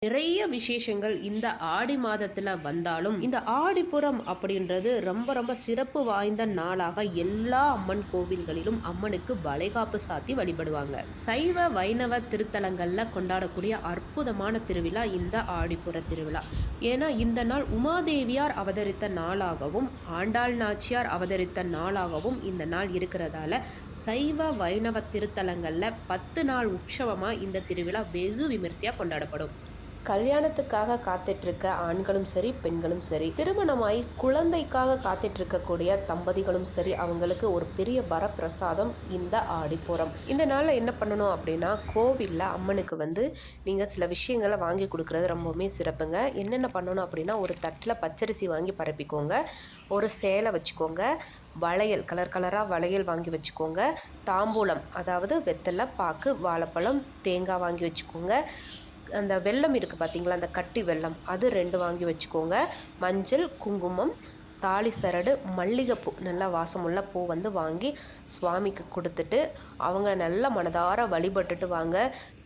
நிறைய விசேஷங்கள் இந்த ஆடி மாதத்துல வந்தாலும் இந்த ஆடிப்புறம் அப்படின்றது ரொம்ப ரொம்ப சிறப்பு வாய்ந்த நாளாக எல்லா அம்மன் கோவில்களிலும் அம்மனுக்கு வளைகாப்பு சாத்தி வழிபடுவாங்க. சைவ வைணவ திருத்தலங்கள்ல கொண்டாடக்கூடிய அற்புதமான திருவிழா இந்த ஆடிப்புற திருவிழா. ஏன்னா இந்த நாள் உமாதேவியார் அவதரித்த நாளாகவும் ஆண்டாள் நாச்சியார் அவதரித்த நாளாகவும் இந்த நாள் இருக்கிறதால சைவ வைணவ திருத்தலங்கள்ல 10 நாள் உற்சவமா இந்த திருவிழா வெகு விமர்சையா கொண்டாடப்படும். கல்யாணத்துக்காக காத்துட்ருக்க ஆண்களும் சரி பெண்களும் சரி, திருமணமாய் குழந்தைக்காக காத்துட்ருக்கக்கூடிய தம்பதிகளும் சரி, அவங்களுக்கு ஒரு பெரிய வரப்பிரசாதம் இந்த ஆடிப்பூரம். இந்த நாளில் என்ன பண்ணணும் அப்படின்னா, கோவிலில் அம்மனுக்கு நீங்கள் சில விஷயங்களை வாங்கி கொடுக்குறது ரொம்பவுமே சிறப்புங்க. என்னென்ன பண்ணணும் அப்படின்னா, ஒரு தட்டில் பச்சரிசி வாங்கி பரப்பிக்கோங்க, ஒரு சேலை வச்சுக்கோங்க, வளையல் கலர் கலராக வளையல் வாங்கி வச்சுக்கோங்க, தாம்பூலம் அதாவது வெத்தலை பாக்கு வாழைப்பழம் தேங்காய் வாங்கி வச்சுக்கோங்க, அந்த வெல்லம் இருக்குது பார்த்தீங்களா, அந்த கட்டி வெல்லம் அது 2 வாங்கி வச்சுக்கோங்க, மஞ்சள் குங்குமம் தாலி சரடு மல்லிகைப்பூ நல்லா வாசமுள்ள பூ வாங்கி சுவாமிக்கு கொடுத்துட்டு அவங்க நல்ல மனதார வழிபட்டுட்டு வாங்க.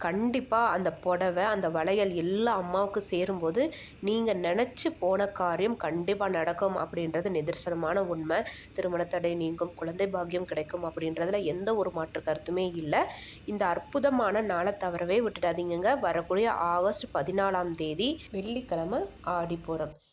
கண்டிப்பாக அந்த புடவை அந்த வளையல் எல்லா அம்மாவுக்கு சேரும்போது நீங்கள் நினச்சி போன காரியம் கண்டிப்பாக நடக்கும் அப்படின்றது நிதர்சனமான உண்மை. திருமணத்தடை நீங்கும், குழந்தை பாக்கியம் கிடைக்கும் அப்படின்றதுல எந்த ஒரு மாற்று கருத்துமே இல்லை. இந்த அற்புதமான நாளை தவறவே விட்டுடாதீங்க. வரக்கூடிய ஆகஸ்ட் 14ஆம் தேதி வெள்ளிக்கிழமை ஆடிப்பூரம்.